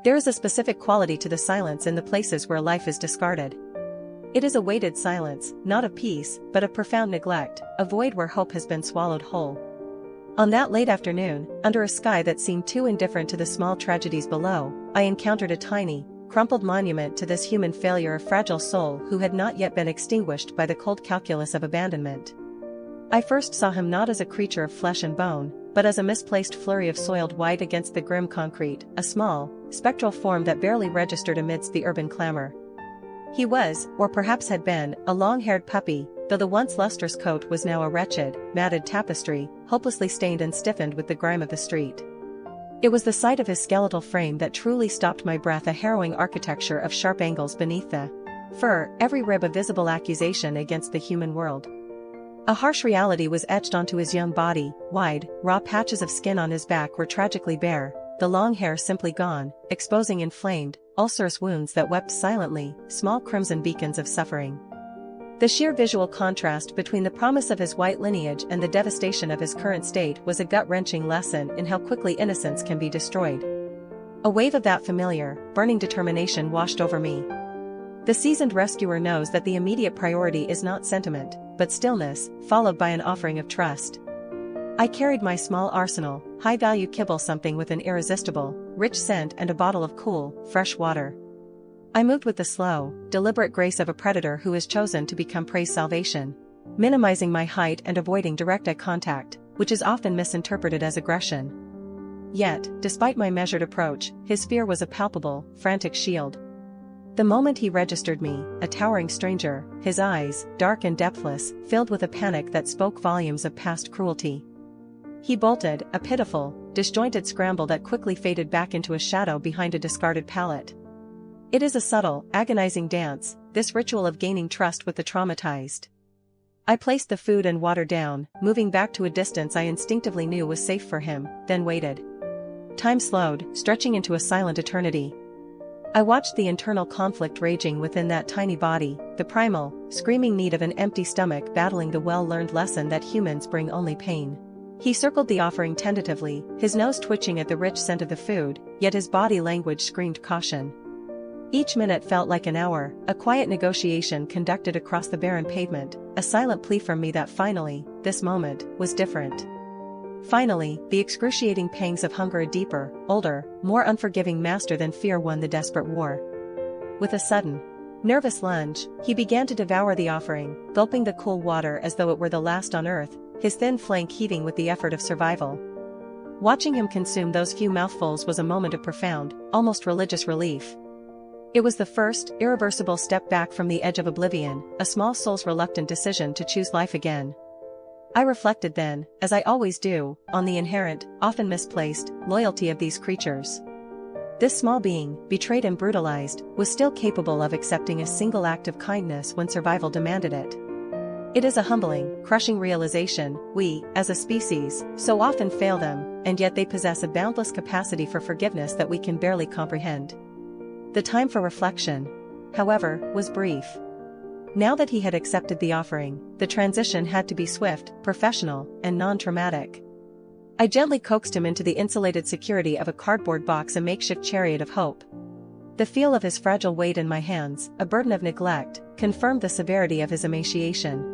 There is a specific quality to the silence in the places where life is discarded. It is a weighted silence, not of peace, but of profound neglect, a void where hope has been swallowed whole. On that late afternoon, under a sky that seemed too indifferent to the small tragedies below, I encountered a tiny, crumpled monument to this human failure, a fragile soul who had not yet been extinguished by the cold calculus of abandonment. I first saw him not as a creature of flesh and bone, but as a misplaced flurry of soiled white against the grim concrete, a small, spectral form that barely registered amidst the urban clamor. He was, or perhaps had been, a long-haired puppy, though the once lustrous coat was now a wretched, matted tapestry, hopelessly stained and stiffened with the grime of the street. It was the sight of his skeletal frame that truly stopped my breath, a harrowing architecture of sharp angles beneath the fur, every rib a visible accusation against the human world. A harsh reality was etched onto his young body, wide, raw patches of skin on his back were tragically bare, the long hair simply gone, exposing inflamed, ulcerous wounds that wept silently, small crimson beacons of suffering. The sheer visual contrast between the promise of his white lineage and the devastation of his current state was a gut-wrenching lesson in how quickly innocence can be destroyed. A wave of that familiar, burning determination washed over me. The seasoned rescuer knows that the immediate priority is not sentiment, but stillness, followed by an offering of trust. I carried my small arsenal, high-value kibble, something with an irresistible, rich scent and a bottle of cool, fresh water. I moved with the slow, deliberate grace of a predator who has chosen to become prey's salvation, minimizing my height and avoiding direct eye contact, which is often misinterpreted as aggression. Yet, despite my measured approach, his fear was a palpable, frantic shield. The moment he registered me, a towering stranger, his eyes, dark and depthless, filled with a panic that spoke volumes of past cruelty. He bolted, a pitiful, disjointed scramble that quickly faded back into a shadow behind a discarded pallet. It is a subtle, agonizing dance, this ritual of gaining trust with the traumatized. I placed the food and water down, moving back to a distance I instinctively knew was safe for him, then waited. Time slowed, stretching into a silent eternity. I watched the internal conflict raging within that tiny body, the primal, screaming need of an empty stomach battling the well-learned lesson that humans bring only pain. He circled the offering tentatively, his nose twitching at the rich scent of the food, yet his body language screamed caution. Each minute felt like an hour, a quiet negotiation conducted across the barren pavement, a silent plea from me that finally, this moment, was different. Finally, the excruciating pangs of hunger, a deeper, older, more unforgiving master than fear, won the desperate war. With a sudden, nervous lunge, he began to devour the offering, gulping the cool water as though it were the last on earth, his thin flank heaving with the effort of survival. Watching him consume those few mouthfuls was a moment of profound, almost religious relief. It was the first, irreversible step back from the edge of oblivion, a small soul's reluctant decision to choose life again. I reflected then, as I always do, on the inherent, often misplaced, loyalty of these creatures. This small being, betrayed and brutalized, was still capable of accepting a single act of kindness when survival demanded it. It is a humbling, crushing realization. We, as a species, so often fail them, and yet they possess a boundless capacity for forgiveness that we can barely comprehend. The time for reflection, however, was brief. Now that he had accepted the offering, the transition had to be swift, professional, and non-traumatic. I gently coaxed him into the insulated security of a cardboard box, a makeshift chariot of hope. The feel of his fragile weight in my hands, a burden of neglect, confirmed the severity of his emaciation.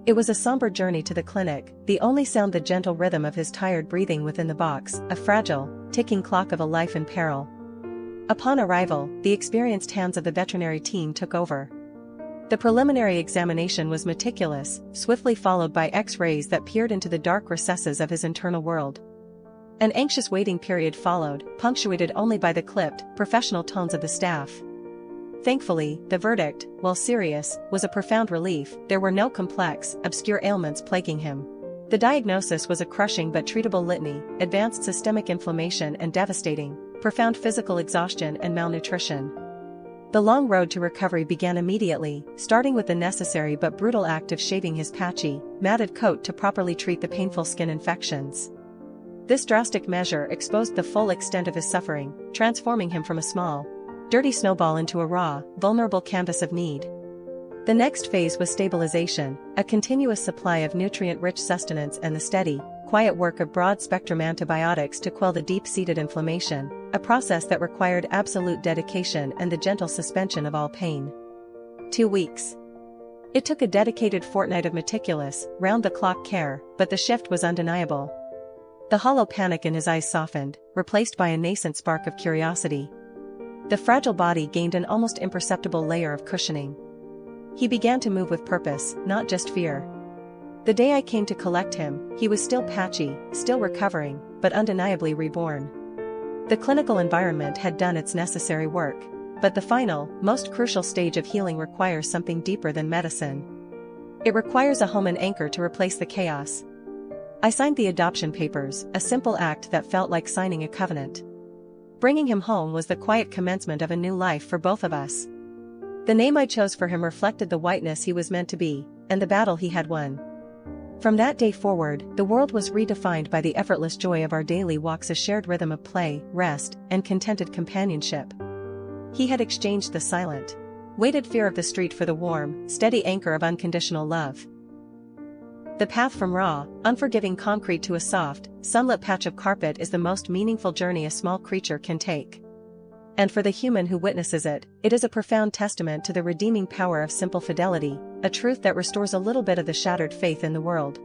It was a somber journey to the clinic, the only sound the gentle rhythm of his tired breathing within the box, a fragile, ticking clock of a life in peril. Upon arrival, the experienced hands of the veterinary team took over. The preliminary examination was meticulous, swiftly followed by X-rays that peered into the dark recesses of his internal world. An anxious waiting period followed, punctuated only by the clipped, professional tones of the staff. Thankfully, the verdict, while serious, was a profound relief. There were no complex, obscure ailments plaguing him. The diagnosis was a crushing but treatable litany: advanced systemic inflammation and devastating, profound physical exhaustion and malnutrition. The long road to recovery began immediately, starting with the necessary but brutal act of shaving his patchy, matted coat to properly treat the painful skin infections. This drastic measure exposed the full extent of his suffering, transforming him from a small, dirty snowball into a raw, vulnerable canvas of need. The next phase was stabilization, a continuous supply of nutrient-rich sustenance and the steady, quiet work of broad-spectrum antibiotics to quell the deep-seated inflammation, a process that required absolute dedication and the gentle suspension of all pain. 2 weeks. It took a dedicated fortnight of meticulous, round-the-clock care, but the shift was undeniable. The hollow panic in his eyes softened, replaced by a nascent spark of curiosity. The fragile body gained an almost imperceptible layer of cushioning. He began to move with purpose, not just fear. The day I came to collect him, he was still patchy, still recovering, but undeniably reborn. The clinical environment had done its necessary work, but the final, most crucial stage of healing requires something deeper than medicine. It requires a home and anchor to replace the chaos. I signed the adoption papers, a simple act that felt like signing a covenant. Bringing him home was the quiet commencement of a new life for both of us. The name I chose for him reflected the whiteness he was meant to be, and the battle he had won. From that day forward, the world was redefined by the effortless joy of our daily walks, a shared rhythm of play, rest, and contented companionship. He had exchanged the silent, weighted fear of the street for the warm, steady anchor of unconditional love. The path from raw, unforgiving concrete to a soft, sunlit patch of carpet is the most meaningful journey a small creature can take. And for the human who witnesses it, it is a profound testament to the redeeming power of simple fidelity, a truth that restores a little bit of the shattered faith in the world.